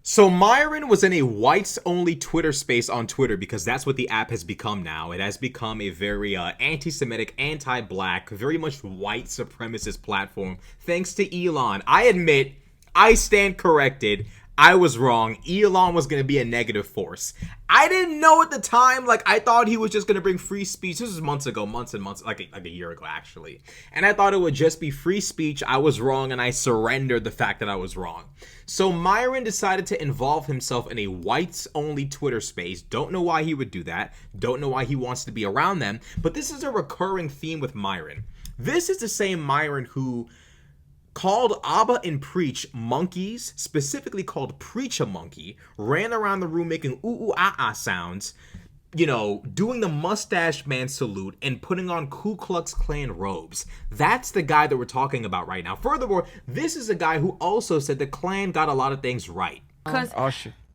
So Myron was in a whites-only Twitter space on Twitter because that's what the app has become now. It has become a very anti-Semitic, anti-black, very much white supremacist platform thanks to Elon. I admit, I stand corrected. I was wrong. Elon was going to be a negative force. I didn't know at the time. Like, I thought he was just going to bring free speech. This was months ago, months and months, like a year ago, actually. And I thought it would just be free speech. I was wrong, and I surrendered the fact that I was wrong. So Myron decided to involve himself in a whites-only Twitter space. Don't know why he would do that. Don't know why he wants to be around them. But this is a recurring theme with Myron. This is the same Myron who called Abba and Preach monkeys, specifically called Preach a monkey, ran around the room making ooh ooh ah ah sounds, doing the mustache man salute and putting on Ku Klux Klan robes. That's the guy that we're talking about right now. Furthermore, this is a guy who also said the Klan got a lot of things right. Because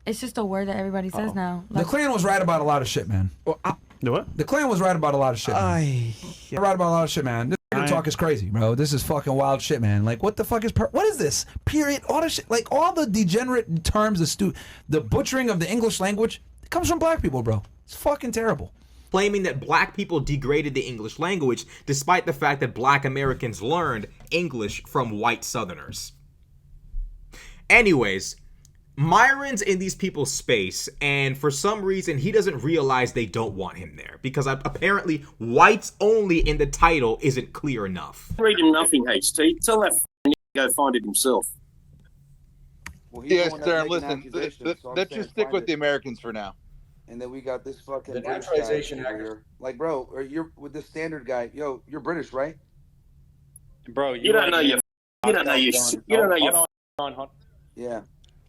it's just a word that everybody says now. The Klan was right about a lot of shit, man. The what? The Klan was right about a lot of shit, man. Right about a lot of shit, man. This talk is crazy, bro. This is fucking wild shit, man. Like, what the fuck is what is this? Period. All the shit, like all the degenerate terms, the butchering of the English language, it comes from black people, bro. It's fucking terrible. Claiming that black people degraded the English language, despite the fact that black Americans learned English from white Southerners. Anyways, Myron's in these people's space, and for some reason, he doesn't realize they don't want him there, because apparently whites only in the title isn't clear enough. Read him nothing, HT. Tell that to go find it himself. Well, yes, sir. Listen, let's just stick with the Americans for now. And then we got this fucking the British naturalization guy over here. Like, bro, or you're with the standard guy. Yo, you're British, right? Bro, you don't know your. Yeah.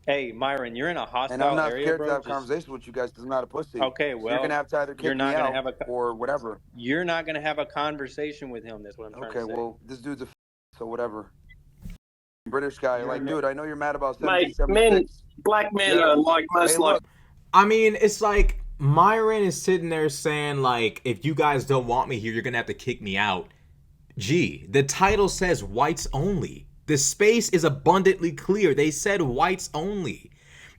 Hey, Myron, you're in a hostile And I'm not area, scared bro. to have a conversation with you guys because I'm not a pussy. Okay, So well, you're gonna have to either kick you're not me gonna out have or whatever. You're not gonna have a conversation with him. That's what I'm trying to say. Okay, well, this dude's a so whatever. British guy, like, dude, I know you're mad about Mate, 1776. black men are like most Hey, like. look, I mean, it's like Myron is sitting there saying, like, if you guys don't want me here, you're gonna have to kick me out. Gee, the title says whites only. The space is abundantly clear. They said whites only.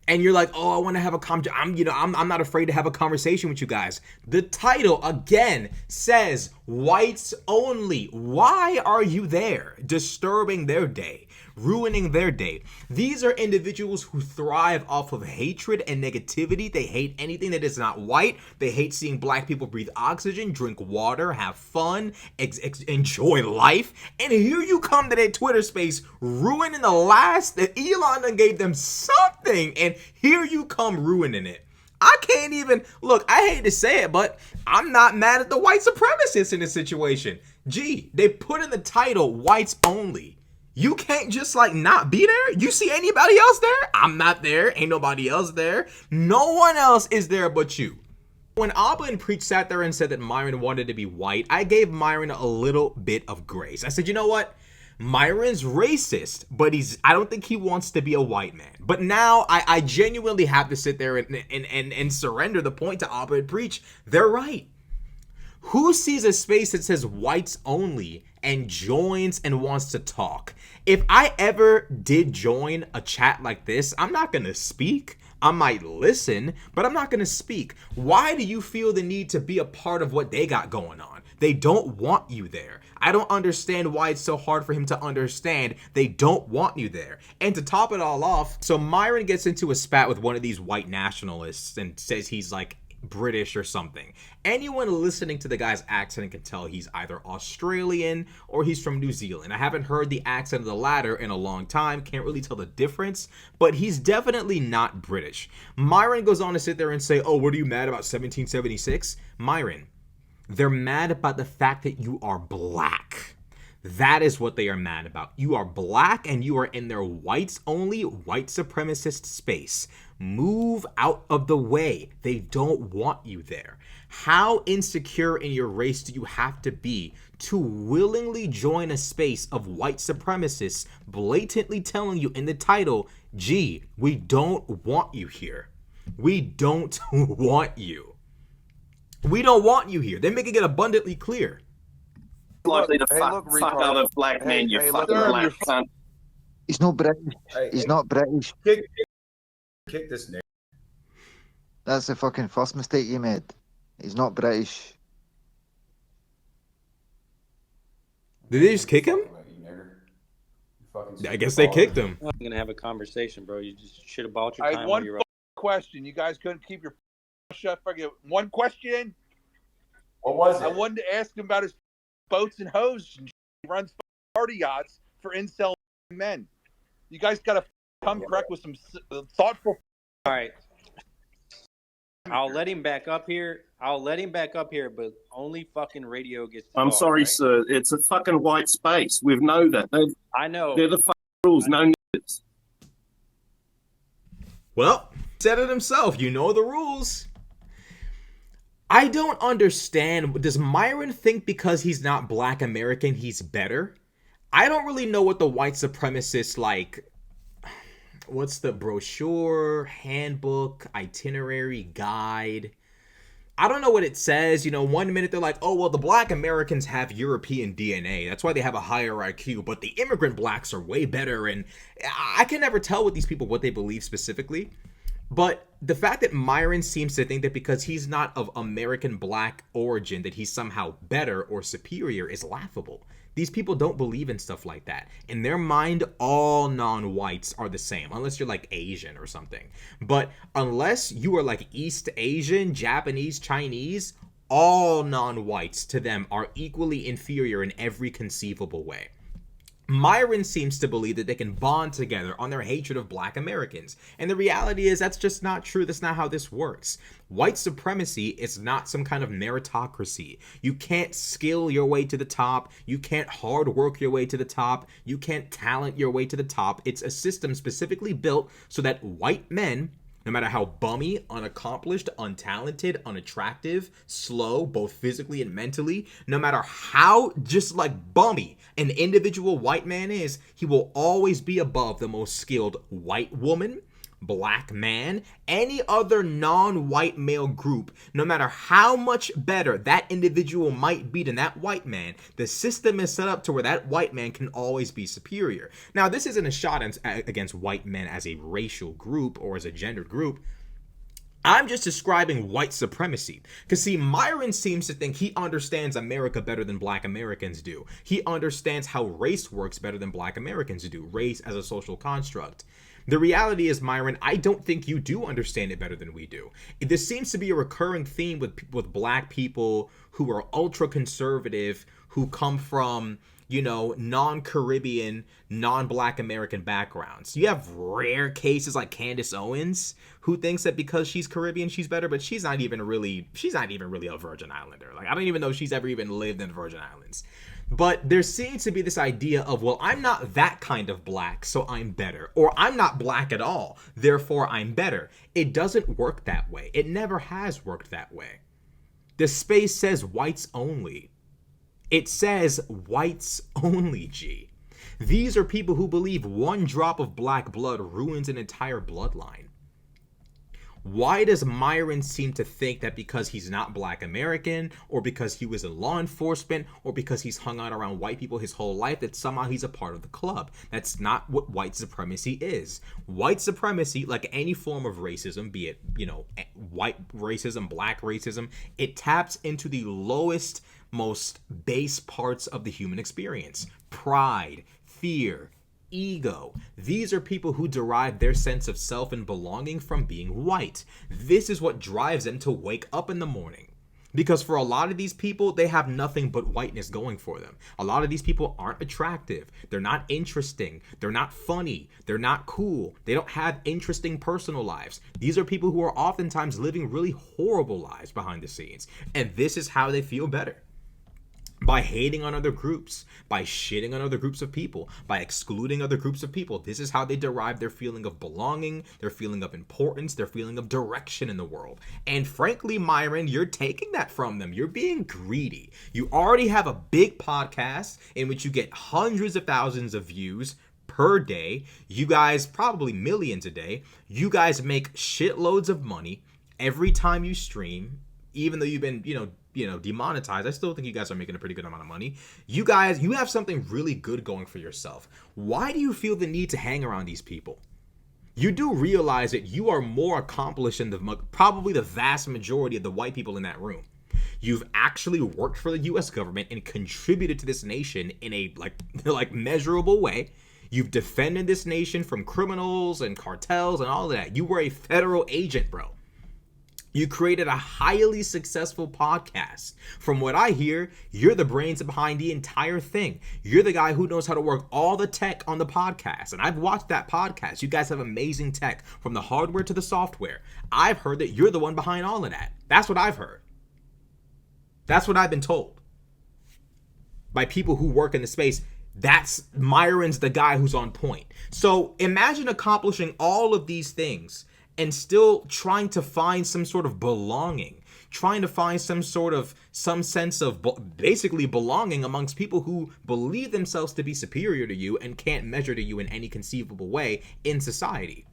And you're like, oh, I want to have a I'm not afraid to have a conversation with you guys. The title again says whites only. Why are you there? Disturbing their day, ruining their day. These are individuals who thrive off of hatred and negativity. They hate anything that is not white. They hate seeing black people breathe oxygen, drink water, have fun, enjoy life. And here you come to their Twitter space, ruining the last that Elon done gave them something, and here you come ruining it. I can't even look. I hate to say it, but I'm not mad at the white supremacists in this situation. Gee, they put in the title whites only. You can't just like not be there. You see anybody else there? I'm not there. Ain't nobody else there. No one else is there but you. When Abba and Preach sat there and said that Myron wanted to be white, I gave Myron a little bit of grace. I said, you know what? Myron's racist, but I don't think he wants to be a white man. But now I genuinely have to sit there and surrender the point to Abba and Preach. They're right. Who sees a space that says whites only and joins and wants to talk? If I ever did join a chat like this, I'm not going to speak. I might listen, but I'm not going to speak. Why do you feel the need to be a part of what they got going on? They don't want you there. I don't understand why it's so hard for him to understand they don't want you there. And to top it all off, so Myron gets into a spat with one of these white nationalists and says he's like British or something. Anyone listening to the guy's accent can tell he's either Australian or he's from New Zealand. I haven't heard the accent of the latter in a long time, can't really tell the difference, but he's definitely not British. Myron goes on to sit there and say, oh, what are you mad about 1776? Myron, they're mad about the fact that you are black. That is what they are mad about. You are black and you are in their whites only, white supremacist space. Move out of the way. They don't want you there. How insecure in your race do you have to be to willingly join a space of white supremacists blatantly telling you in the title, gee, we don't want you here. We don't want you. We don't want you here. They're making it abundantly clear. Likely to hey, fuck look, out of black men, you hey, fucking look, black cunt. He's not British. He's not British. Kick this nigga. That's the fucking first mistake you made. He's not British. Did they just kick him? I guess they kicked him. I'm gonna have a conversation, bro. You just should have bought your I time. had one while you're question. You guys couldn't keep your shut. Forget one question. What was I it? wanted to ask him about his boats and hose. And he runs party yachts for incel men. You guys got to come correct with some thoughtful. All right. I'll let him back up here. But only fucking radio gets to I'm talk, sorry, right? sir. It's a fucking white space. We know that. I know. They're the fucking rules. No niggas. Well, said it himself. You know the rules. I don't understand. Does Myron think because he's not Black American, he's better? I don't really know what the white supremacists like. What's the brochure, handbook, itinerary, guide? I don't know what it says. You know, 1 minute they're like, oh, well, the Black Americans have European DNA. That's why they have a higher IQ. But the immigrant blacks are way better. And I can never tell with these people what they believe specifically. But the fact that Myron seems to think that because he's not of American black origin that he's somehow better or superior is laughable. These people don't believe in stuff like that. In their mind, all non-whites are the same, unless you're like Asian or something. But unless you are like East Asian, Japanese, Chinese, all non-whites to them are equally inferior in every conceivable way. Myron seems to believe that they can bond together on their hatred of Black Americans. And the reality is that's just not true. That's not how this works. White supremacy is not some kind of meritocracy. You can't skill your way to the top. You can't hard work your way to the top. You can't talent your way to the top. It's a system specifically built so that white men, no matter how bummy, unaccomplished, untalented, unattractive, slow, both physically and mentally, no matter how just like bummy an individual white man is, he will always be above the most skilled white woman, Black man, any other non-white male group. No matter how much better that individual might be than that white man, the system is set up to where that white man can always be superior. Now, this isn't a shot against white men as a racial group or as a gendered group. I'm just describing white supremacy. Because, see, Myron seems to think he understands America better than Black Americans do. He understands how race works better than Black Americans do, race as a social construct. The reality is, Myron, I don't think you do understand it better than we do. This seems to be a recurring theme with Black people who are ultra-conservative, who come from, you know, non-Caribbean, non-Black American backgrounds. You have rare cases like Candace Owens, who thinks that because she's Caribbean, she's better, but she's not even really a Virgin Islander. Like, I don't even know if she's ever even lived in the Virgin Islands. But there seems to be this idea of, well, I'm not that kind of black, so I'm better. Or I'm not black at all, therefore I'm better. It doesn't work that way. It never has worked that way. The space says whites only. It says whites only, G. These are people who believe one drop of black blood ruins an entire bloodline. Why does Myron seem to think that because he's not Black American, or because he was in law enforcement, or because he's hung out around white people his whole life, that somehow he's a part of the club? That's not what white supremacy is. White supremacy, like any form of racism, be it, you know, white racism, black racism, it taps into the lowest, most base parts of the human experience. Pride, fear, ego. These are people who derive their sense of self and belonging from being white. This is what drives them to wake up in the morning. Because for a lot of these people, they have nothing but whiteness going for them. A lot of these people aren't attractive. They're not interesting. They're not funny. They're not cool. They don't have interesting personal lives. These are people who are oftentimes living really horrible lives behind the scenes. And this is how they feel better. By hating on other groups, by shitting on other groups of people, by excluding other groups of people. This is how they derive their feeling of belonging, their feeling of importance, their feeling of direction in the world. And frankly, Myron, you're taking that from them. You're being greedy. You already have a big podcast in which you get hundreds of thousands of views per day. You guys, probably millions a day. You guys make shitloads of money every time you stream, even though you've been, demonetized. I still think you guys are making a pretty good amount of money. You guys, you have something really good going for yourself. Why do you feel the need to hang around these people? you do realize that you are more accomplished than probably the vast majority of the white people in that room. You've actually worked for the U.S. government and contributed to this nation in a like measurable way. You've defended this nation from criminals and cartels and all of that. You were a federal agent, bro. You created a highly successful podcast. From what I hear, you're the brains behind the entire thing. You're the guy who knows how to work all the tech on the podcast. And I've watched that podcast. You guys have amazing tech from the hardware to the software. I've heard that you're the one behind all of that. That's what I've heard. That's what I've been told by people who work in the space. That's Myron's the guy who's on point. So imagine accomplishing all of these things and still trying to find some sort of belonging, trying to find some sense of basically belonging amongst people who believe themselves to be superior to you and can't measure to you in any conceivable way in society.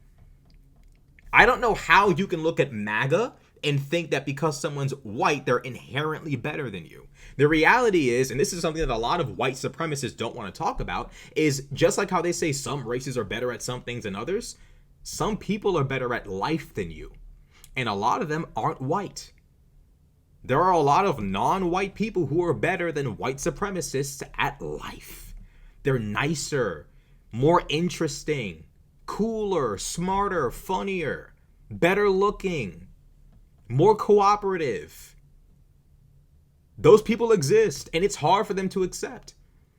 I don't know how you can look at MAGA and think that because someone's white, they're inherently better than you. The reality is, and this is something that a lot of white supremacists don't want to talk about, is just like how they say some races are better at some things than others, some people are better at life than you. And a lot of them aren't white. There are a lot of non-white people who are better than white supremacists at life. They're nicer, more interesting, cooler, smarter, funnier, better looking, more cooperative. Those people exist, and it's hard for them to accept.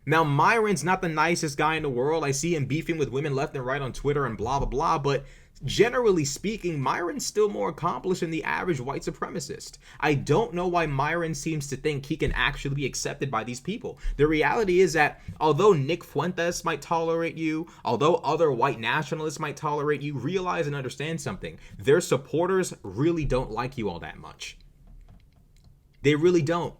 Now, Myron's not the nicest guy in the world. I see him beefing with women left and right on Twitter and blah, blah, blah. But generally speaking, Myron's still more accomplished than the average white supremacist. I don't know why Myron seems to think he can actually be accepted by these people. The reality is that although Nick Fuentes might tolerate you, although other white nationalists might tolerate you, realize and understand something. Their supporters really don't like you all that much. They really don't.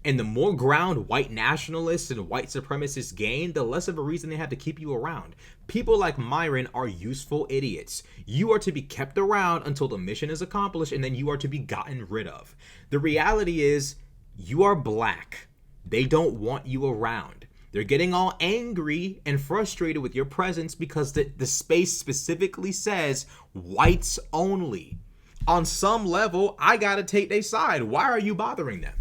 And the more ground white nationalists and white supremacists gain, the less of a reason they have to keep you around. People like Myron are useful idiots. You are to be kept around until the mission is accomplished, and then you are to be gotten rid of. The reality is, you are black. They don't want you around. They're getting all angry and frustrated with your presence because the space specifically says whites only. On some level, I gotta take their side. Why are you bothering them?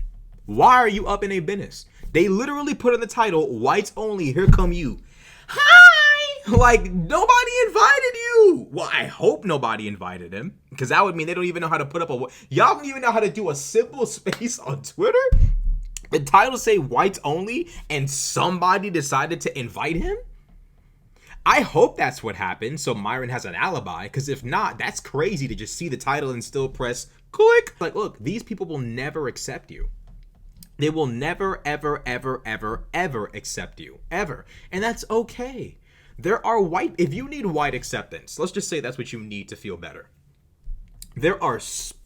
Why are you up in a business? They literally put in the title, whites only, here come you. Hi! Like, nobody invited you. Well, I hope nobody invited him, because that would mean they don't even know how to put up y'all don't even know how to do a simple space on Twitter? The title say whites only, and somebody decided to invite him? I hope that's what happened, so Myron has an alibi, because if not, that's crazy to just see the title and still press click. Like, look, these people will never accept you. They will never, ever, ever, ever, ever accept you. Ever. And that's okay. There are if you need white acceptance, let's just say that's what you need to feel better. There are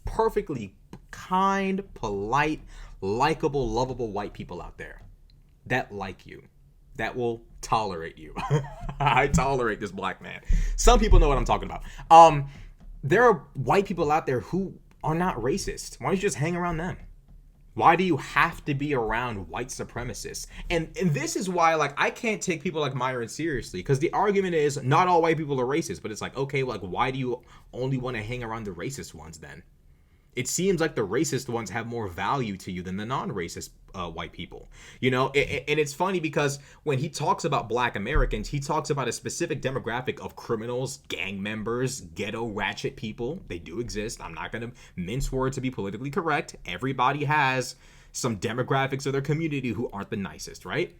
perfectly kind, polite, likable, lovable white people out there that like you, that will tolerate you. I tolerate this black man. Some people know what I'm talking about. There are white people out there who are not racist. Why don't you just hang around them? Why do you have to be around white supremacists? And this is why, like, I can't take people like Myron seriously, because the argument is not all white people are racist, but it's like, okay, like, why do you only want to hang around the racist ones then? It seems like the racist ones have more value to you than the non-racist white people, you know? And it's funny because when he talks about black Americans, he talks about a specific demographic of criminals, gang members, ghetto ratchet people. They do exist. I'm not going to mince words to be politically correct. Everybody has some demographics of their community who aren't the nicest, right?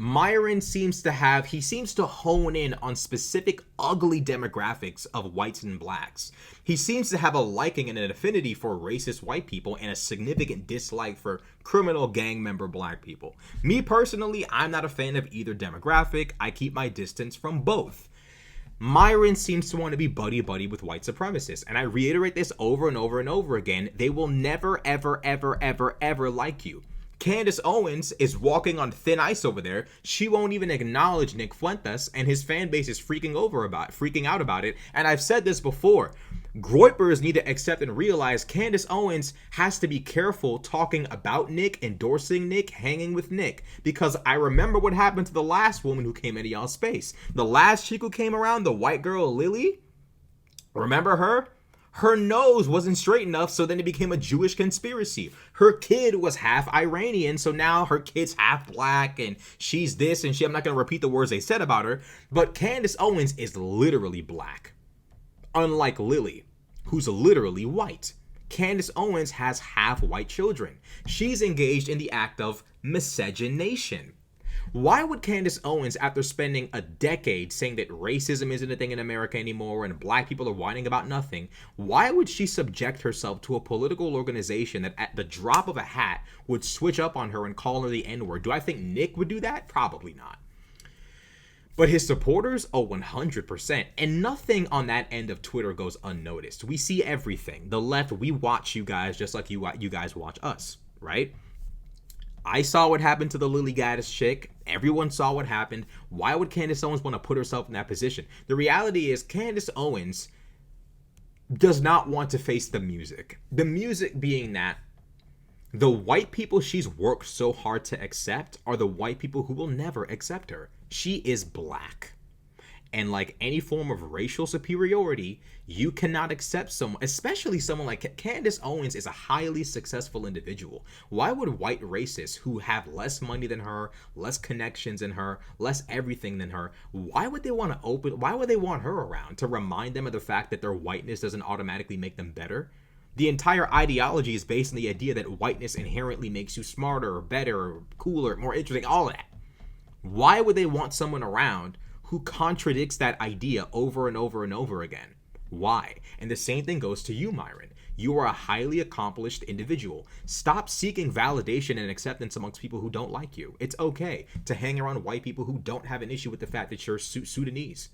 Myron seems to hone in on specific ugly demographics of whites and blacks. He seems to have a liking and an affinity for racist white people and a significant dislike for criminal gang member black people. Me personally, I'm not a fan of either demographic. I keep my distance from both. Myron seems to want to be buddy-buddy with white supremacists, and I reiterate this over and over and over again. They will never, ever, ever, ever, ever like you. Candace Owens is walking on thin ice over there. She won't even acknowledge Nick Fuentes, and his fan base is freaking out about it. And I've said this before. Groypers need to accept and realize Candace Owens has to be careful talking about Nick, endorsing Nick, hanging with Nick. Because I remember what happened to the last woman who came into y'all's space. The last chick who came around, the white girl, Lily. Remember her? Her nose wasn't straight enough, so then it became a Jewish conspiracy. Her kid was half Iranian, so now her kid's half black, and she's this and she. I'm not going to repeat the words they said about her, but Candace Owens is literally black. Unlike Lily, who's literally white. Candace Owens has half white children. She's engaged in the act of miscegenation. Why would Candace Owens, after spending a decade saying that racism isn't a thing in America anymore and black people are whining about nothing, why would she subject herself to a political organization that at the drop of a hat would switch up on her and call her the N-word? Do I think Nick would do that? Probably not. But his supporters, 100%. And nothing on that end of Twitter goes unnoticed. We see everything. The left, we watch you guys just like you guys watch us, right? I saw what happened to the Lily Gaddis chick. Everyone saw what happened. Why would Candace Owens want to put herself in that position? The reality is Candace Owens does not want to face the music. The music being that the white people she's worked so hard to accept are the white people who will never accept her. She is black. And like any form of racial superiority, you cannot accept someone, especially someone like Candace Owens is a highly successful individual. Why would white racists who have less money than her, less connections than her, less everything than her, why would they want her around to remind them of the fact that their whiteness doesn't automatically make them better? The entire ideology is based on the idea that whiteness inherently makes you smarter or better or cooler, more interesting, all of that. Why would they want someone around who contradicts that idea over and over and over again? Why? And the same thing goes to you, Myron. You are a highly accomplished individual. Stop seeking validation and acceptance amongst people who don't like you. It's okay to hang around white people who don't have an issue with the fact that you're Sudanese.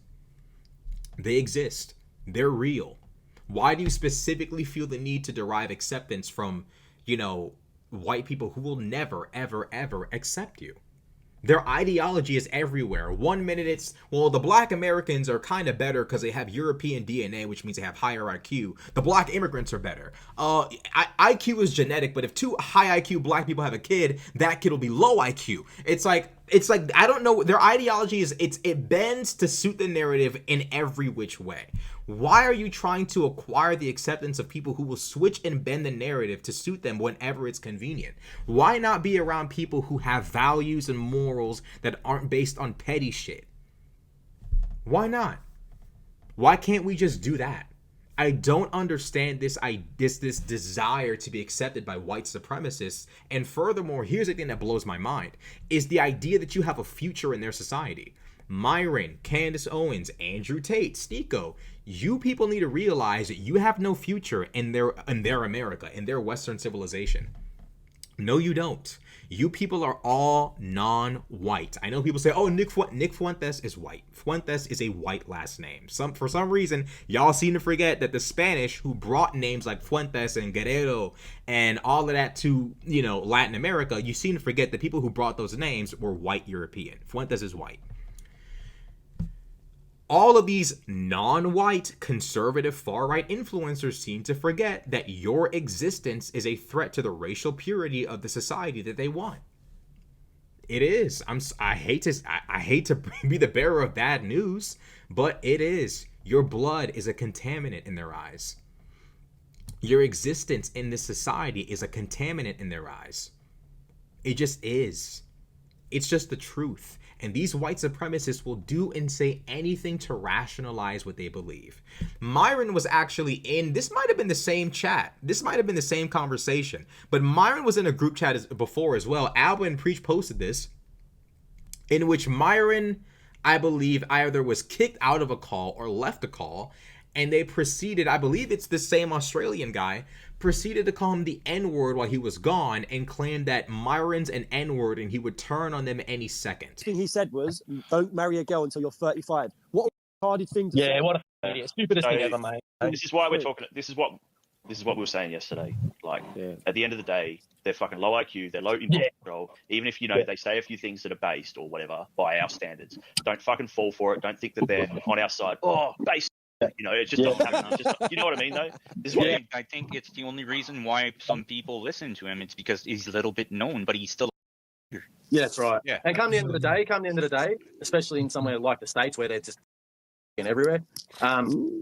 They exist. They're real. Why do you specifically feel the need to derive acceptance from, white people who will never, ever, ever accept you? Their ideology is everywhere. 1 minute it's, well, the black Americans are kind of better because they have European DNA, which means they have higher IQ. The black immigrants are better. IQ is genetic, but if two high IQ black people have a kid, that kid will be low IQ. It's like I don't know. Their ideology is it bends to suit the narrative in every which way. Why are you trying to acquire the acceptance of people who will switch and bend the narrative to suit them whenever it's convenient? Why not be around people who have values and morals that aren't based on petty shit? Why not? Why can't we just do that? I don't understand this desire to be accepted by white supremacists. And furthermore, here's the thing that blows my mind, is the idea that you have a future in their society. Myron, Candace Owens, Andrew Tate, Stiko, you people need to realize that you have no future in their America, in their Western civilization. No, you don't. You people are all non-white. I know people say, oh, Nick Fuentes is white. Fuentes is a white last name. For some reason, y'all seem to forget that the Spanish who brought names like Fuentes and Guerrero and all of that to, Latin America, you seem to forget that people who brought those names were white European. Fuentes is white. All of these non-white, conservative, far-right influencers seem to forget that your existence is a threat to the racial purity of the society that they want. It is. I hate to be the bearer of bad news, but it is. Your blood is a contaminant in their eyes. Your existence in this society is a contaminant in their eyes. It just is. It's just the truth. And these white supremacists will do and say anything to rationalize what they believe. Myron was actually this might have been the same chat. This might have been the same conversation. But Myron was in a group chat before as well. Alba and Preach posted this, in which Myron, I believe, either was kicked out of a call or left a call. And they proceeded, I believe it's the same Australian guy, proceeded to call him the N-word while he was gone and claimed that Myron's an N-word and he would turn on them any second. The thing he said was, don't marry a girl until you're 35. What a retarded thing to say. Yeah, what a idiot. Stupidest thing ever, mate. This is why we're talking. This is what we were saying yesterday. Like, at the end of the day, they're fucking low IQ. They're low impulse control. Even if they say a few things that are based or whatever by our standards, don't fucking fall for it. Don't think that they're on our side. Oh, base. You know, it just doesn't happen. It's just, you know what I mean, though? This is what I mean. I think it's the only reason why some people listen to him. It's because he's a little bit known, but he's still. Yeah, that's right. Yeah. And come the end of the day, especially in somewhere like the States where they're just everywhere,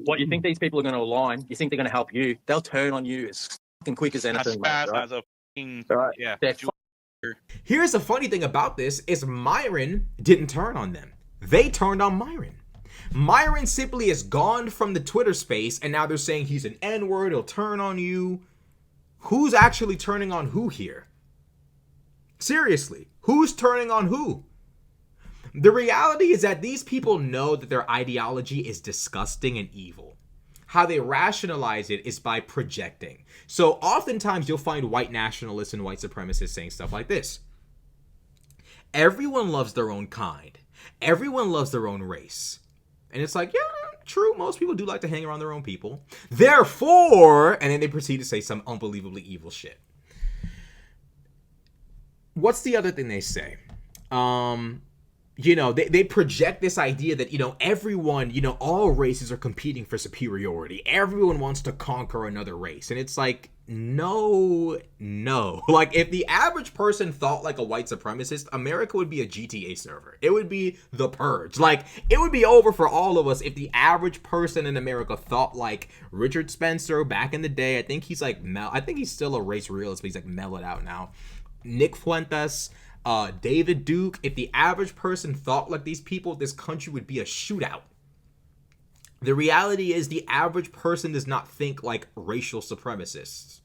what you think these people are going to align, you think they're going to help you, they'll turn on you as fucking quick as anything. As fast right? as a fucking, right. yeah. Here's the funny thing about this is Myron didn't turn on them. They turned on Myron. Myron simply is gone from the Twitter space, and now they're saying he's an N-word, he'll turn on you. Who's actually turning on who here? Seriously, who's turning on who? The reality is that these people know that their ideology is disgusting and evil. How they rationalize it is by projecting. So oftentimes you'll find white nationalists and white supremacists saying stuff like this. Everyone loves their own kind. Everyone loves their own race. And it's like, yeah, true. Most people do like to hang around their own people. Therefore, and then they proceed to say some unbelievably evil shit. What's the other thing they say? You know, they project this idea that, you know, everyone, you know, all races are competing for superiority. Everyone wants to conquer another race. And it's like, no. Like, if the average person thought like a white supremacist, America would be a GTA server. It would be the purge. Like, it would be over for all of us if the average person in America thought like Richard Spencer back in the day. I think he's like, I think he's still a race realist, but he's like mellowed out now. Nick Fuentes, David Duke. If the average person thought like these people, this country would be a shootout. The reality is the average person does not think like racial supremacists.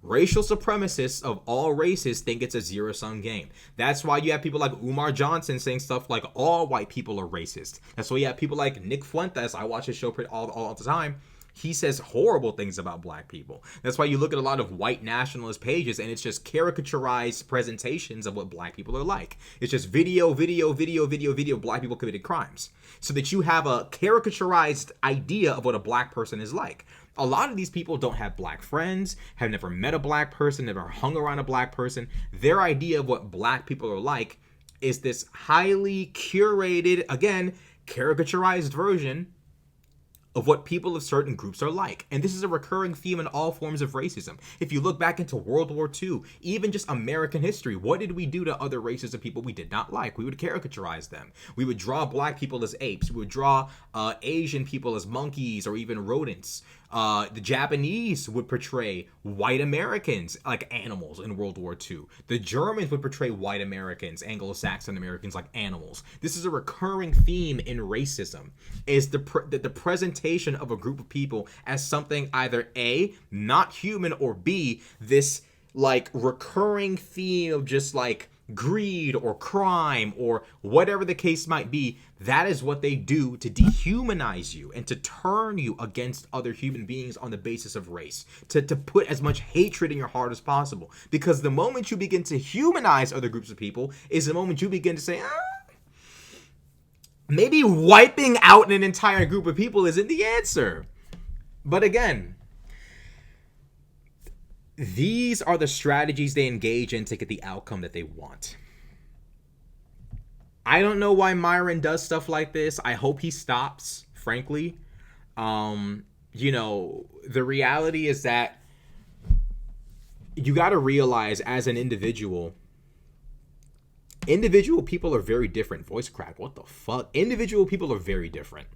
Racial supremacists of all races think it's a zero-sum game. That's why you have people like Umar Johnson saying stuff like all white people are racist. That's why you have people like Nick Fuentes. I watch his show all the time. He says horrible things about black people. That's why you look at a lot of white nationalist pages and it's just caricaturized presentations of what black people are like. It's just video, black people committed crimes. So that you have a caricaturized idea of what a black person is like. A lot of these people don't have black friends, have never met a black person, never hung around a black person. Their idea of what black people are like is this highly curated, again, caricaturized version of what people of certain groups are like. And this is a recurring theme in all forms of racism. If you look back into World War II, even just American history, what did we do to other races of people we did not like? We would caricaturize them. We would draw black people as apes. We would draw Asian people as monkeys or even rodents. The Japanese would portray white Americans like animals in World War II. The Germans would portray white Americans, Anglo-Saxon Americans, like animals. This is a recurring theme in racism, is the presentation of a group of people as something either A, not human, or B, this like recurring theme of just like greed or crime or whatever the case might be. That is what they do to dehumanize you and to turn you against other human beings on the basis of race, to put as much hatred in your heart as possible. Because the moment you begin to humanize other groups of people is the moment you begin to say, maybe wiping out an entire group of people isn't the answer. But again, these are the strategies they engage in to get the outcome that they want. I don't know why Myron does stuff like this. I hope he stops, frankly. You know, the reality is that you got to realize as an individual people are very different. Voice crack, what the fuck? Individual people are very different.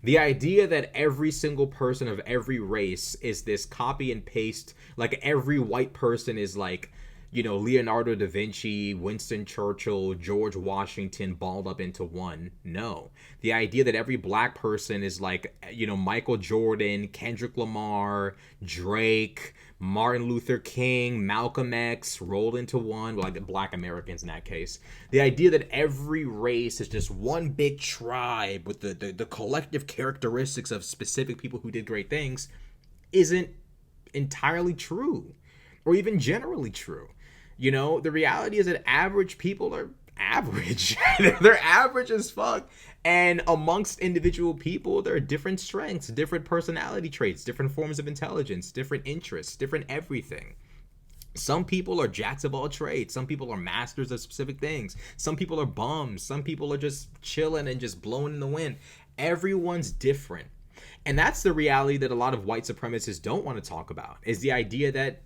The idea that every single person of every race is this copy and paste, like every white person is like, you know, Leonardo da Vinci, Winston Churchill, George Washington balled up into one. No. The idea that every black person is like, you know, Michael Jordan, Kendrick Lamar, Drake, Martin Luther King, Malcolm X rolled into one, like black Americans in that case. The idea that every race is just one big tribe with the collective characteristics of specific people who did great things isn't entirely true or even generally true. You know, the reality is that average people are average. They're average as fuck. And amongst individual people, there are different strengths, different personality traits, different forms of intelligence, different interests, different everything. Some people are jacks of all trades. Some people are masters of specific things. Some people are bums. Some people are just chilling and just blowing in the wind. Everyone's different. And that's the reality that a lot of white supremacists don't want to talk about, is the idea that,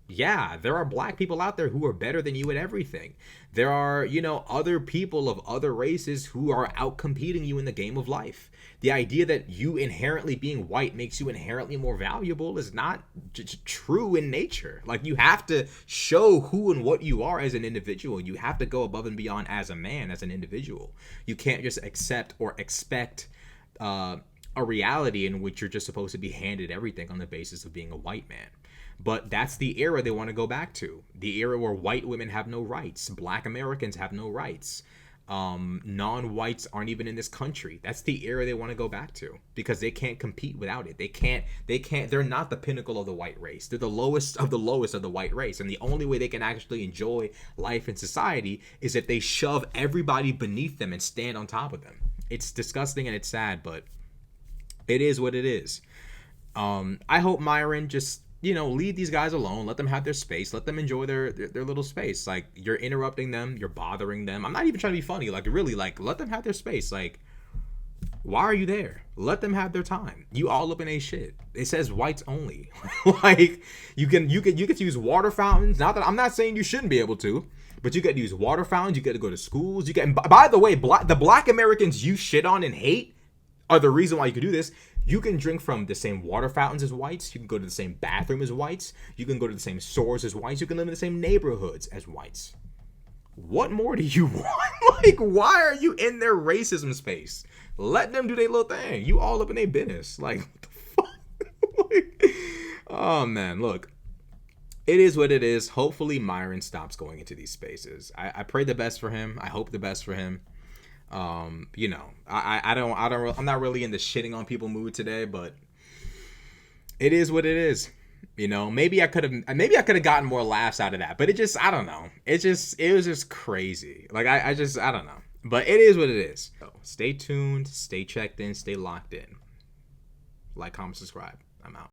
yeah, there are black people out there who are better than you at everything. There are, you know, other people of other races who are out competing you in the game of life. The idea that you inherently being white makes you inherently more valuable is not true in nature. Like, you have to show who and what you are as an individual. You have to go above and beyond as a man, as an individual. You can't just accept or expect a reality in which you're just supposed to be handed everything on the basis of being a white man. But that's the era they want to go back to. The era where white women have no rights. Black Americans have no rights. Non-whites aren't even in this country. That's the era they want to go back to, because they can't compete without it. They're not the pinnacle of the white race. They're the lowest of the white race. And the only way they can actually enjoy life in society is if they shove everybody beneath them and stand on top of them. It's disgusting and it's sad, but it is what it is. I hope Myron just, you know, leave these guys alone. Let them have their space. Let them enjoy their little space. Like, you're interrupting them. You're bothering them. I'm not even trying to be funny. Like, really, like, let them have their space. Like, why are you there? Let them have their time. You all up in a shit. It says whites only. Like, you get to use water fountains. Not that I'm not saying you shouldn't be able to, but you get to use water fountains. You get to go to schools. And by the way, the black Americans you shit on and hate are the reason why you can do this. You can drink from the same water fountains as whites. You can go to the same bathroom as whites. You can go to the same stores as whites. You can live in the same neighborhoods as whites. What more do you want? Like, why are you in their racism space? Let them do their little thing. You all up in their business. Like, what the fuck? Like, oh, man, look. It is what it is. Hopefully Myron stops going into these spaces. I pray the best for him. I hope the best for him. You know, I'm not really in the shitting on people mood today, but it is what it is. You know, maybe I could have gotten more laughs out of that, but I don't know. It was just crazy. Like, I don't know, but it is what it is. So stay tuned, stay checked in, stay locked in. Like, comment, subscribe. I'm out.